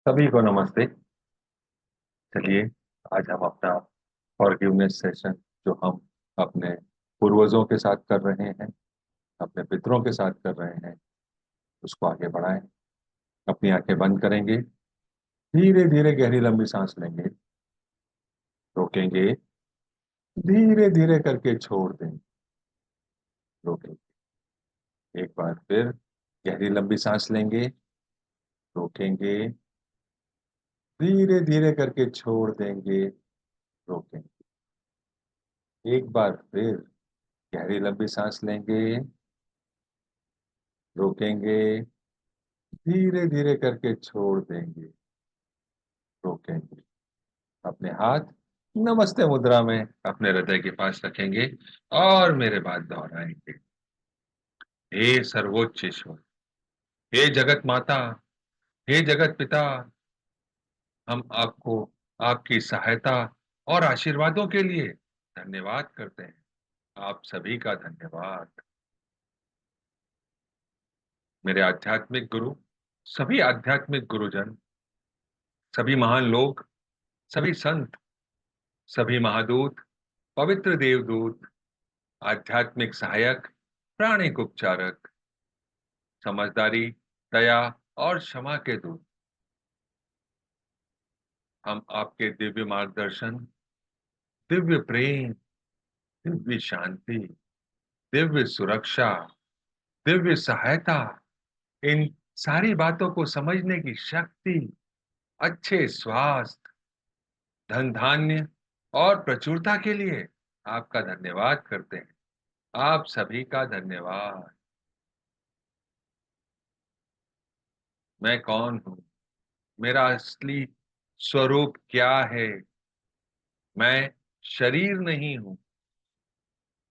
सभी को नमस्ते। चलिए, आज हम अपना फॉरगिवनेस सेशन जो हम अपने पूर्वजों के साथ कर रहे हैं, अपने पितरों के साथ कर रहे हैं, उसको आगे बढ़ाएं। अपनी आंखें बंद करेंगे, धीरे धीरे गहरी लंबी सांस लेंगे, रोकेंगे, धीरे धीरे करके छोड़ देंगे, रोकेंगे। एक बार फिर गहरी लंबी सांस लेंगे, रोकेंगे, धीरे धीरे करके छोड़ देंगे, रोकेंगे। एक बार फिर गहरी लंबी सांस लेंगे, रोकेंगे, धीरे धीरे करके छोड़ देंगे, रोकेंगे। अपने हाथ नमस्ते मुद्रा में अपने हृदय के पास रखेंगे और मेरे बाद दोहराएंगे। हे सर्वोच्च ईश्वर, हे जगत माता, हे जगत पिता, हम आपको आपकी सहायता और आशीर्वादों के लिए धन्यवाद करते हैं। आप सभी का धन्यवाद। मेरे आध्यात्मिक गुरु, सभी आध्यात्मिक गुरुजन, सभी महान लोग, सभी संत, सभी महादूत, पवित्र देवदूत, आध्यात्मिक सहायक, प्राणिक उपचारक, समझदारी, दया और क्षमा के दूत, हम आपके दिव्य मार्गदर्शन, दिव्य प्रेम, दिव्य शांति, दिव्य सुरक्षा, दिव्य सहायता, इन सारी बातों को समझने की शक्ति, अच्छे स्वास्थ्य, धन धान्य और प्रचुरता के लिए आपका धन्यवाद करते हैं। आप सभी का धन्यवाद। मैं कौन हूं? मेरा असली स्वरूप क्या है? मैं शरीर नहीं हूं,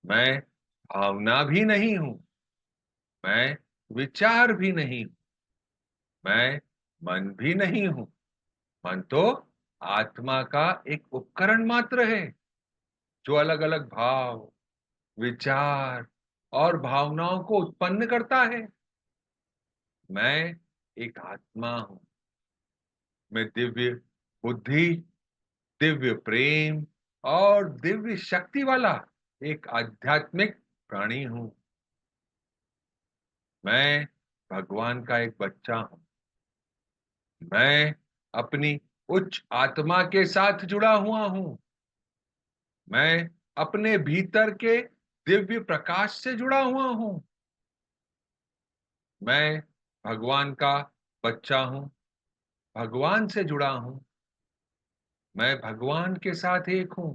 मैं भावना भी नहीं हूं, मैं विचार भी नहीं हूं, मैं मन भी नहीं हूं। मन तो आत्मा का एक उपकरण मात्र है जो अलग अलग भाव, विचार और भावनाओं को उत्पन्न करता है। मैं एक आत्मा हूं। मैं दिव्य बुद्धि, दिव्य प्रेम और दिव्य शक्ति वाला एक आध्यात्मिक प्राणी हूं। मैं भगवान का एक बच्चा हूं। मैं अपनी उच्च आत्मा के साथ जुड़ा हुआ हूं। मैं अपने भीतर के दिव्य प्रकाश से जुड़ा हुआ हूं। मैं भगवान का बच्चा हूं, भगवान से जुड़ा हूं। मैं भगवान के साथ एक हूं।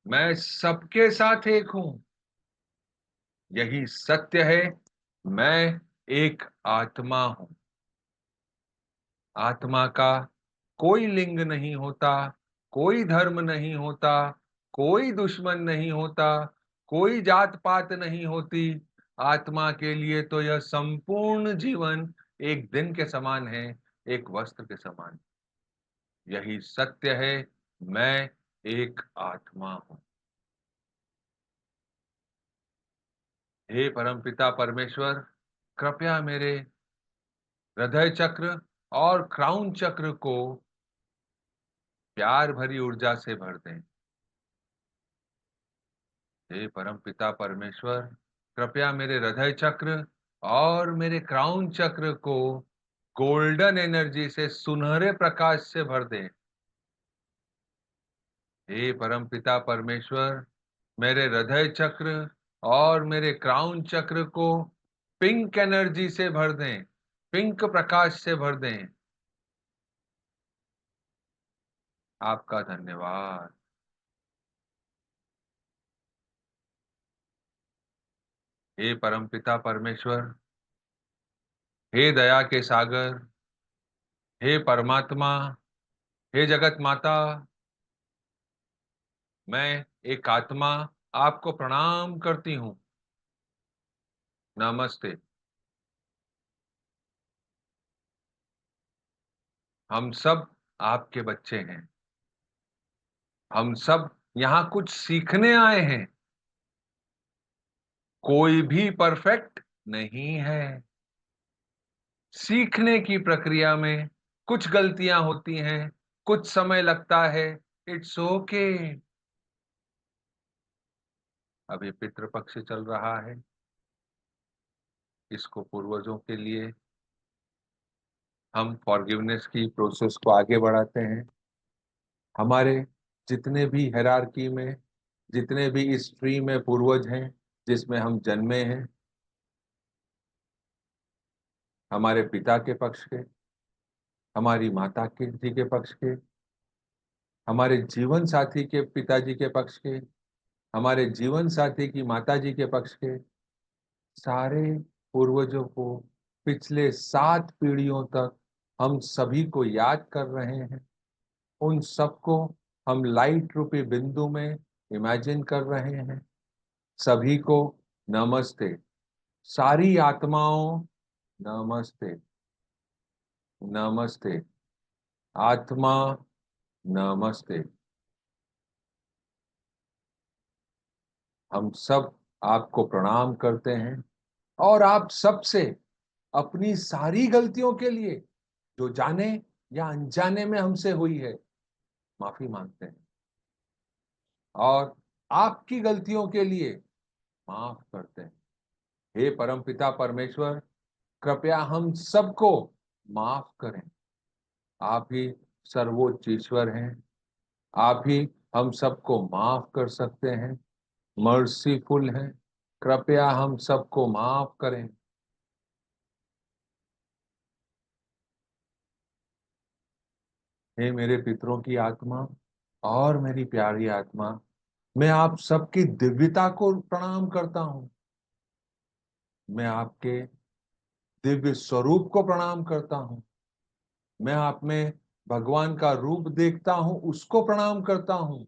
मैं सबके साथ एक हूं। यही सत्य है। मैं एक आत्मा हूं। आत्मा का कोई लिंग नहीं होता, कोई धर्म नहीं होता, कोई दुश्मन नहीं होता, कोई जात पात नहीं होती। आत्मा के लिए तो यह संपूर्ण जीवन एक दिन के समान है, एक वस्त्र के समान। यही सत्य है। मैं एक आत्मा हूं। हे परमपिता परमेश्वर, कृपया मेरे हृदय चक्र और क्राउन चक्र को प्यार भरी ऊर्जा से भर दें। हे परमपिता परमेश्वर, कृपया मेरे हृदय चक्र और मेरे क्राउन चक्र को गोल्डन एनर्जी से, सुनहरे प्रकाश से भर दें। हे परमपिता परमेश्वर, मेरे हृदय चक्र और मेरे क्राउन चक्र को पिंक एनर्जी से भर दें, पिंक प्रकाश से भर दें। आपका धन्यवाद। हे परमपिता परमेश्वर, हे दया के सागर, हे परमात्मा, हे जगत माता, मैं एक आत्मा आपको प्रणाम करती हूँ। नमस्ते। हम सब आपके बच्चे हैं। हम सब यहाँ कुछ सीखने आए हैं। कोई भी परफेक्ट नहीं है। सीखने की प्रक्रिया में कुछ गलतियां होती हैं, कुछ समय लगता है। It's okay. अभी पितृपक्ष चल रहा है, इसको पूर्वजों के लिए हम फॉरगिवनेस की प्रोसेस को आगे बढ़ाते हैं। हमारे जितने भी हायरार्की में, जितने भी इस ट्री में पूर्वज हैं जिसमें हम जन्मे हैं, हमारे पिता के पक्ष के, हमारी माता के जी के पक्ष के, हमारे जीवन साथी के पिताजी के पक्ष के, हमारे जीवन साथी की माताजी के पक्ष के, सारे पूर्वजों को पिछले 7 पीढ़ियों तक हम सभी को याद कर रहे हैं। उन सबको हम लाइट रूपी बिंदु में इमेजिन कर रहे हैं। सभी को नमस्ते। सारी आत्माओं नमस्ते। नमस्ते आत्मा, नमस्ते। हम सब आपको प्रणाम करते हैं और आप सबसे अपनी सारी गलतियों के लिए, जो जाने या अनजाने में हमसे हुई है, माफी मांगते हैं और आपकी गलतियों के लिए माफ करते हैं। हे परमपिता परमेश्वर, कृपया हम सबको माफ करें। आप ही सर्वोच्च ईश्वर हैं। आप ही हम सबको माफ कर सकते हैं, मर्सीफुल हैं। कृपया हम सबको माफ करें। हे मेरे पितरों की आत्मा और मेरी प्यारी आत्मा, मैं आप सबकी दिव्यता को प्रणाम करता हूं। मैं आपके दिव्य स्वरूप को प्रणाम करता हूं। मैं आप में भगवान का रूप देखता हूं, उसको प्रणाम करता हूं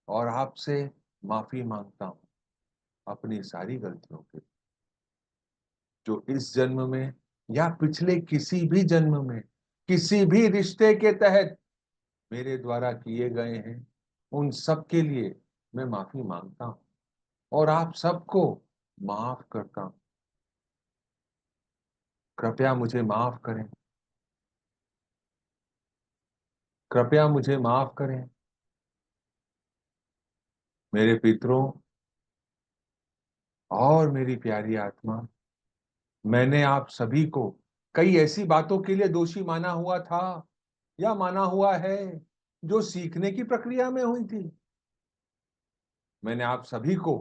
और आपसे माफी मांगता हूं अपनी सारी गलतियों के, जो इस जन्म में या पिछले किसी भी जन्म में किसी भी रिश्ते के तहत मेरे द्वारा किए गए हैं। उन सब के लिए मैं माफी मांगता हूं और आप सबको माफ करता हूं। कृपया मुझे माफ करें। कृपया मुझे माफ करें। मेरे पितरों और मेरी प्यारी आत्मा, मैंने आप सभी को कई ऐसी बातों के लिए दोषी माना हुआ था या माना हुआ है जो सीखने की प्रक्रिया में हुई थी। मैंने आप सभी को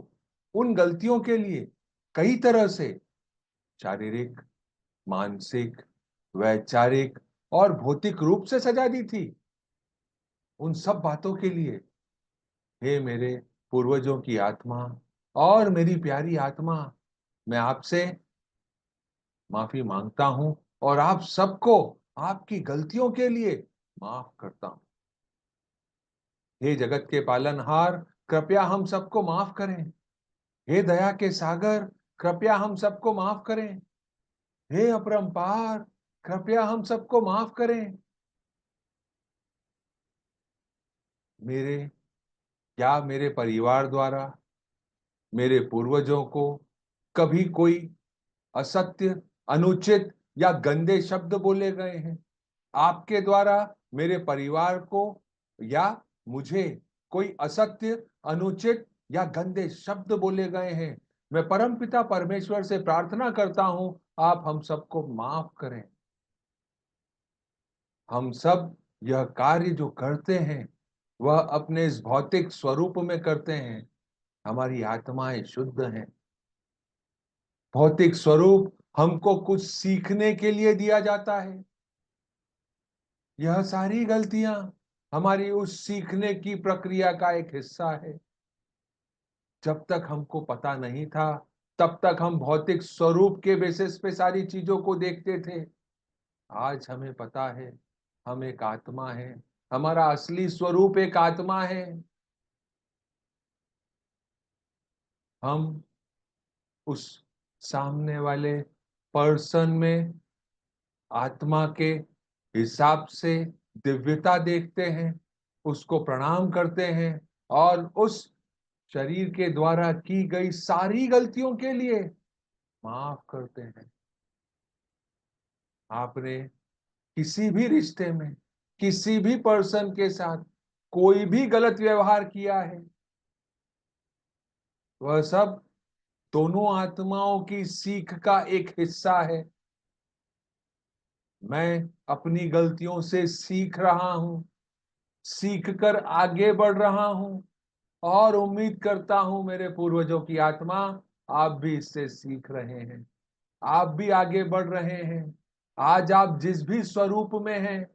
उन गलतियों के लिए कई तरह से शारीरिक, मानसिक, वैचारिक और भौतिक रूप से सजा दी थी। उन सब बातों के लिए हे मेरे पूर्वजों की आत्मा और मेरी प्यारी आत्मा, मैं आपसे माफी मांगता हूं और आप सबको आपकी गलतियों के लिए माफ करता हूं। हे जगत के पालनहार, कृपया हम सबको माफ करें। हे दया के सागर, कृपया हम सबको माफ करें। हे अपरंपार, कृपया हम सबको माफ करें। मेरे क्या मेरे परिवार द्वारा मेरे पूर्वजों को कभी कोई असत्य, अनुचित या गंदे शब्द बोले गए हैं? आपके द्वारा मेरे परिवार को या मुझे कोई असत्य, अनुचित या गंदे शब्द बोले गए हैं? मैं परमपिता परमेश्वर से प्रार्थना करता हूं, आप हम सबको माफ करें। हम सब यह कार्य जो करते हैं वह अपने इस भौतिक स्वरूप में करते हैं। हमारी आत्माएं शुद्ध हैं। भौतिक स्वरूप हमको कुछ सीखने के लिए दिया जाता है। यह सारी गलतियां हमारी उस सीखने की प्रक्रिया का एक हिस्सा है। जब तक हमको पता नहीं था, तब तक हम भौतिक स्वरूप के बेसिस पे सारी चीजों को देखते थे। आज हमें पता है हम एक आत्मा है। हमारा असली स्वरूप एक आत्मा है। हम उस सामने वाले पर्सन में आत्मा के हिसाब से दिव्यता देखते हैं, उसको प्रणाम करते हैं और उस शरीर के द्वारा की गई सारी गलतियों के लिए माफ करते हैं। आपने किसी भी रिश्ते में किसी भी पर्सन के साथ कोई भी गलत व्यवहार किया है, वह सब दोनों आत्माओं की सीख का एक हिस्सा है। मैं अपनी गलतियों से सीख रहा हूं, सीख कर आगे बढ़ रहा हूं और उम्मीद करता हूं मेरे पूर्वजों की आत्मा, आप भी इससे सीख रहे हैं, आप भी आगे बढ़ रहे हैं। आज आप जिस भी स्वरूप में हैं,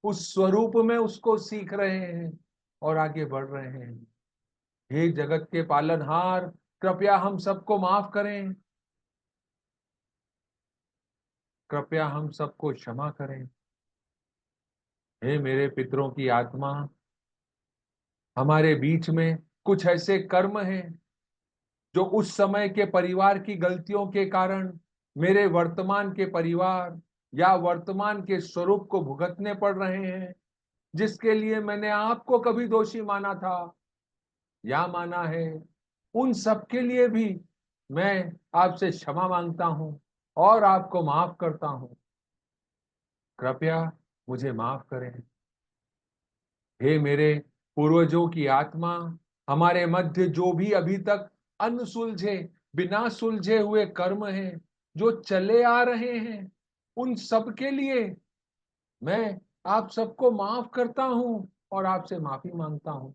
उस स्वरूप में उसको सीख रहे हैं और आगे बढ़ रहे हैं। हे जगत के पालनहार, कृपया हम सबको माफ करें, कृपया हम सबको क्षमा करें। हे मेरे पितरों की आत्मा, हमारे बीच में कुछ ऐसे कर्म हैं जो उस समय के परिवार की गलतियों के कारण मेरे वर्तमान के परिवार या वर्तमान के स्वरूप को भुगतने पड़ रहे हैं, जिसके लिए मैंने आपको कभी दोषी माना था या माना है। उन सब के लिए भी मैं आपसे क्षमा मांगता हूं और आपको माफ करता हूं। कृपया मुझे माफ करें। हे मेरे पूर्वजों की आत्मा, हमारे मध्य जो भी अभी तक अनसुलझे, बिना सुलझे हुए कर्म हैं, जो चले आ रहे हैं, उन सब के लिए मैं आप सबको माफ करता हूं और आपसे माफी मांगता हूं।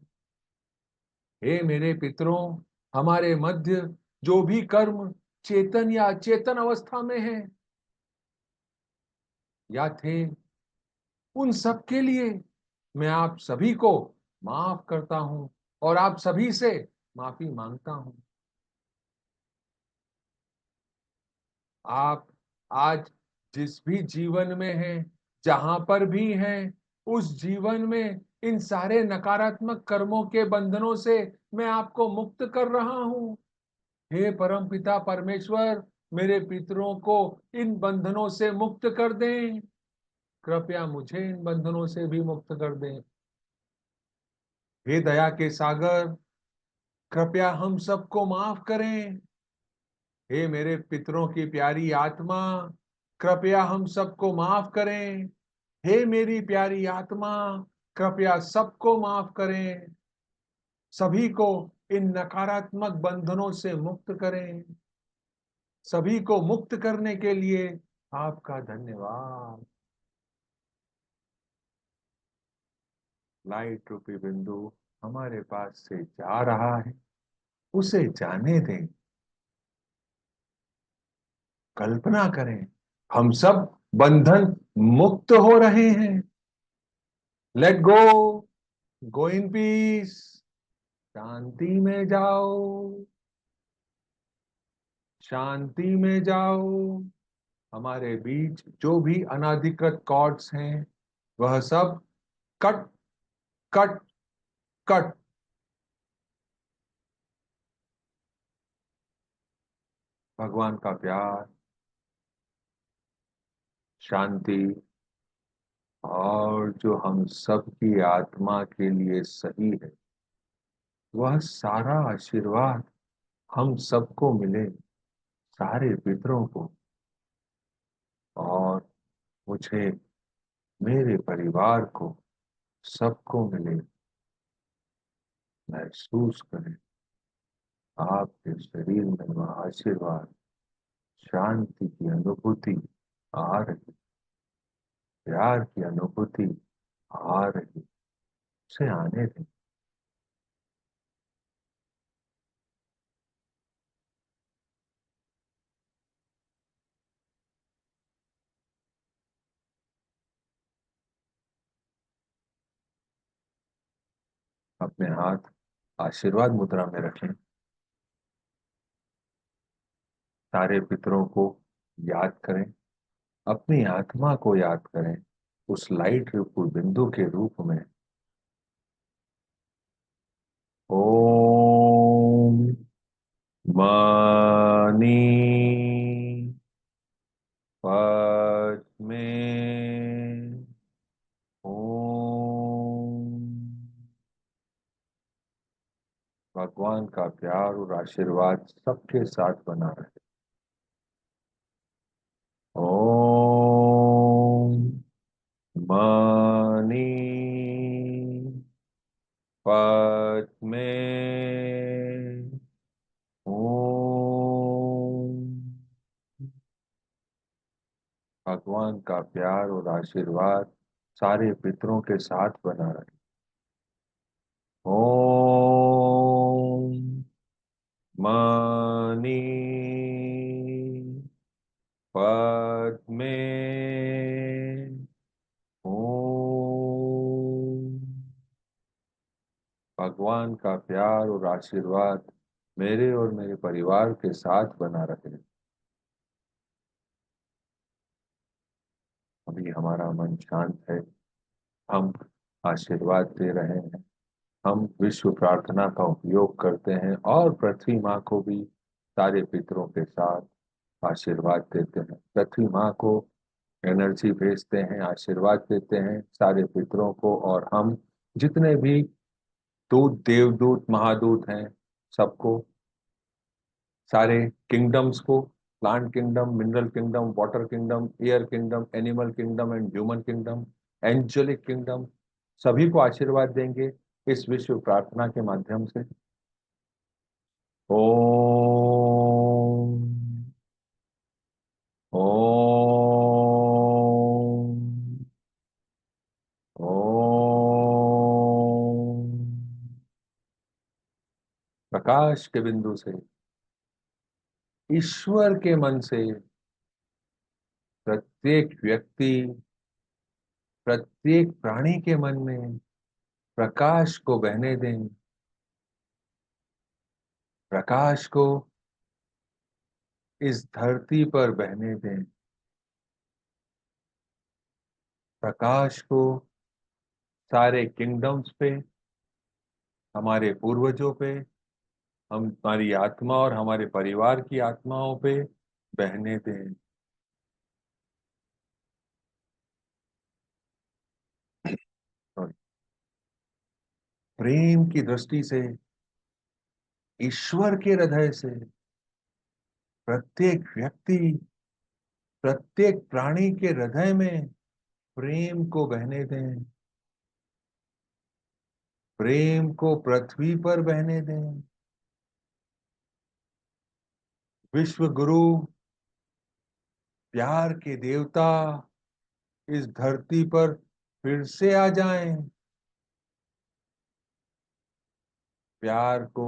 हे मेरे पितरों, हमारे मध्य जो भी कर्म चेतन या अचेतन अवस्था में है या थे, उन सब के लिए मैं आप सभी को माफ करता हूं और आप सभी से माफी मांगता हूं। आप आज जिस भी जीवन में हैं, जहां पर भी हैं, उस जीवन में इन सारे नकारात्मक कर्मों के बंधनों से मैं आपको मुक्त कर रहा हूं। हे परम पिता परमेश्वर, मेरे पितरों को इन बंधनों से मुक्त कर दें, कृपया मुझे इन बंधनों से भी मुक्त कर दें। हे दया के सागर, कृपया हम सबको माफ करें। हे मेरे पितरों की प्यारी आत्मा, कृपया हम सबको माफ करें। हे मेरी प्यारी आत्मा, कृपया सबको माफ करें। सभी को इन नकारात्मक बंधनों से मुक्त करें। सभी को मुक्त करने के लिए आपका धन्यवाद। लाइट रूपी बिंदु हमारे पास से जा रहा है, उसे जाने दें। कल्पना करें, हम सब बंधन मुक्त हो रहे हैं। Let go, go in peace, शांति में जाओ, शांति में जाओ। हमारे बीच जो भी अनाधिकृत कॉर्ड्स हैं, वह सब कट कट कट। भगवान का प्यार, शांति और जो हम सब की आत्मा के लिए सही है, वह सारा आशीर्वाद हम सबको मिले, सारे पितरों को, और मुझे, मेरे परिवार को, सबको मिले। महसूस करें आपके शरीर में वह आशीर्वाद, शांति की अनुभूति आ रही, प्यार की अनुभूति आ रही। उसे आने दें। अपने हाथ आशीर्वाद मुद्रा में रखें। सारे पितरों को याद करें, अपनी आत्मा को याद करें, उस लाइट रूप बिंदु के रूप में। ओम मनी पद्मे ओम। भगवान का प्यार और आशीर्वाद सबके साथ बना रहे। ओम। भगवान का प्यार और आशीर्वाद सारे पितरों के साथ बना रहे। ओम मणि पद्मे ओम। भगवान का प्यार और आशीर्वाद मेरे और मेरे परिवार के साथ बना रहे। अभी हमारा मन शांत है, हम आशीर्वाद दे रहे हैं, हम विश्व प्रार्थना का उपयोग करते हैं और पृथ्वी माँ को भी सारे पितरों के साथ आशीर्वाद देते हैं। पृथ्वी माँ को एनर्जी भेजते हैं, आशीर्वाद देते हैं सारे पितरों को, और हम जितने भी दूत, देवदूत, महादूत हैं सबको, सारे किंगडम्स को, plant kingdom, mineral kingdom, water kingdom, air kingdom, animal kingdom and human kingdom, angelic kingdom, सभी को आशीर्वाद देंगे इस विश्व प्रार्थना के माध्यम से। ओम ओम ओम। प्रकाश के बिंदु से, ईश्वर के मन से प्रत्येक व्यक्ति, प्रत्येक प्राणी के मन में प्रकाश को बहने दें। प्रकाश को इस धरती पर बहने दें। प्रकाश को सारे किंगडम्स पे, हमारे पूर्वजों पे, हमारी आत्मा और हमारे परिवार की आत्माओं पे बहने दें। और प्रेम की दृष्टि से, ईश्वर के हृदय से प्रत्येक व्यक्ति, प्रत्येक प्राणी के हृदय में प्रेम को बहने दें। प्रेम को पृथ्वी पर बहने दें। विश्व गुरु, प्यार के देवता इस धरती पर फिर से आ जाएं। प्यार को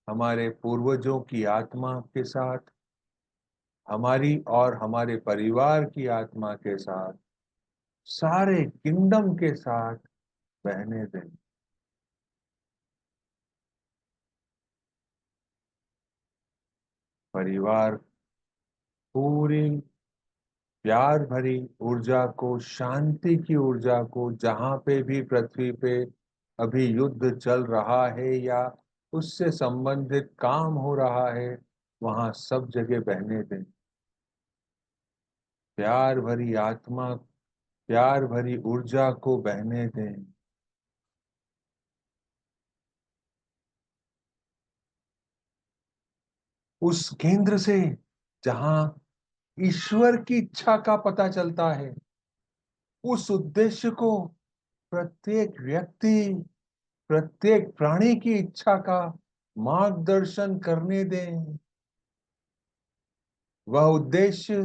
हमारे पूर्वजों की आत्मा के साथ, हमारी और हमारे परिवार की आत्मा के साथ, सारे किंगडम के साथ बहने दें। परिवार पूरी प्यार भरी ऊर्जा को, शांति की ऊर्जा को, जहां पे भी पृथ्वी पे अभी युद्ध चल रहा है या उससे संबंधित काम हो रहा है, वहां सब जगह बहने दें। प्यार भरी आत्मा, प्यार भरी ऊर्जा को बहने दें। उस केंद्र से जहां ईश्वर की इच्छा का पता चलता है, उस उद्देश्य को प्रत्येक व्यक्ति, प्रत्येक प्राणी की इच्छा का मार्गदर्शन करने दें। वह उद्देश्य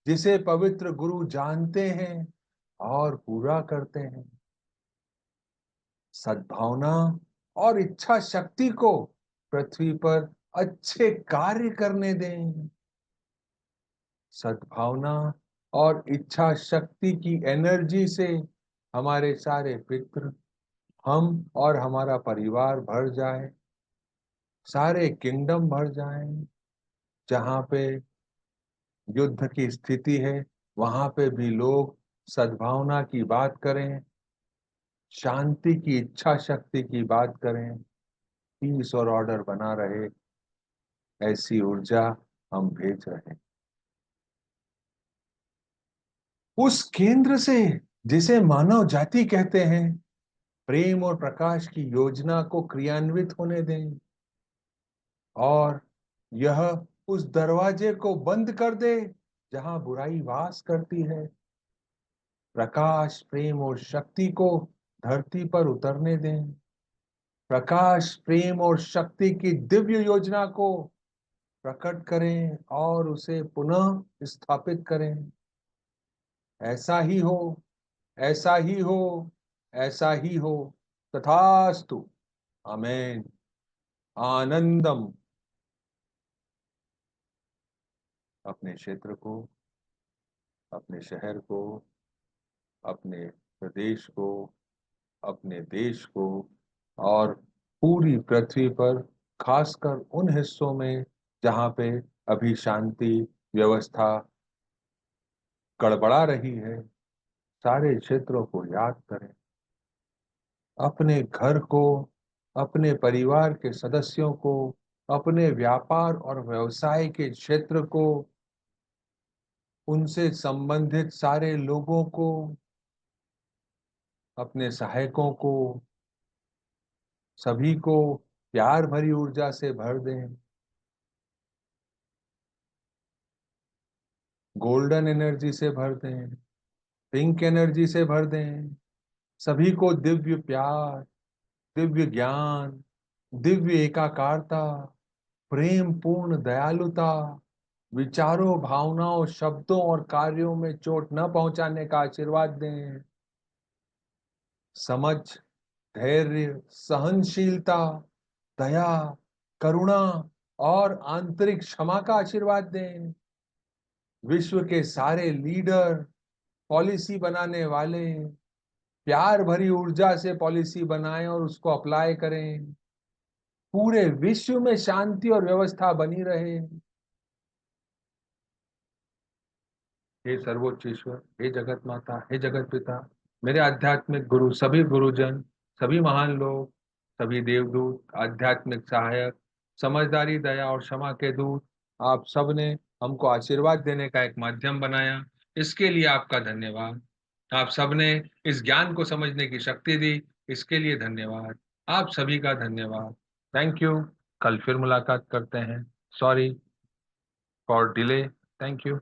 जिसे पवित्र गुरु जानते हैं और पूरा करते हैं। सद्भावना और इच्छा शक्ति को पृथ्वी पर अच्छे कार्य करने दें। सद्भावना और इच्छा शक्ति की एनर्जी से हमारे सारे पितृ, हम और हमारा परिवार भर जाए, सारे किंगडम भर जाएं। जहां पे युद्ध की स्थिति है, वहां पे भी लोग सद्भावना की बात करें, शांति की इच्छा शक्ति की बात करें, पीस और ऑर्डर बना रहे, ऐसी ऊर्जा हम भेज रहे हैं। उस केंद्र से, जिसे मानव जाति कहते हैं, प्रेम और प्रकाश की योजना को क्रियान्वित होने दें और यह उस दरवाजे को बंद कर दे जहां बुराई वास करती है। प्रकाश, प्रेम और शक्ति को धरती पर उतरने दें। प्रकाश, प्रेम और शक्ति की दिव्य योजना को प्रकट करें और उसे पुनः स्थापित करें। ऐसा ही हो, ऐसा ही हो, ऐसा ही हो, तथास्तु। आमीन। आनंदम। अपने क्षेत्र को, अपने शहर को, अपने प्रदेश को, अपने देश को और पूरी पृथ्वी पर, खासकर उन हिस्सों में जहां पे अभी शांति व्यवस्था गड़बड़ा रही है, सारे क्षेत्रों को याद करें। अपने घर को, अपने परिवार के सदस्यों को, अपने व्यापार और व्यवसाय के क्षेत्र को, उनसे संबंधित सारे लोगों को, अपने सहायकों को, सभी को प्यार भरी ऊर्जा से भर दें। गोल्डन एनर्जी से भर दें, पिंक एनर्जी से भर दें। सभी को दिव्य प्यार, दिव्य ज्ञान, दिव्य एकाकारता, प्रेम पूर्ण दयालुता, विचारों, भावनाओं, शब्दों और कार्यों में चोट न पहुंचाने का आशीर्वाद दें। समझ, धैर्य, सहनशीलता, दया, करुणा और आंतरिक क्षमा का आशीर्वाद दें। विश्व के सारे लीडर, पॉलिसी बनाने वाले प्यार भरी ऊर्जा से पॉलिसी बनाएं और उसको अप्लाई करें। पूरे विश्व में शांति और व्यवस्था बनी रहे। हे सर्वोच्च ईश्वर, हे जगत माता, हे जगत पिता, मेरे आध्यात्मिक गुरु, सभी गुरुजन, सभी महान लोग, सभी देवदूत, आध्यात्मिक सहायक, समझदारी, दया और क्षमा के दूत, आप सब ने हमको आशीर्वाद देने का एक माध्यम बनाया। इसके लिए आपका धन्यवाद। आप सब ने इस ज्ञान को समझने की शक्ति दी, इसके लिए धन्यवाद। आप सभी का धन्यवाद। Thank you. कल फिर मुलाकात करते हैं। Sorry for delay. Thank you.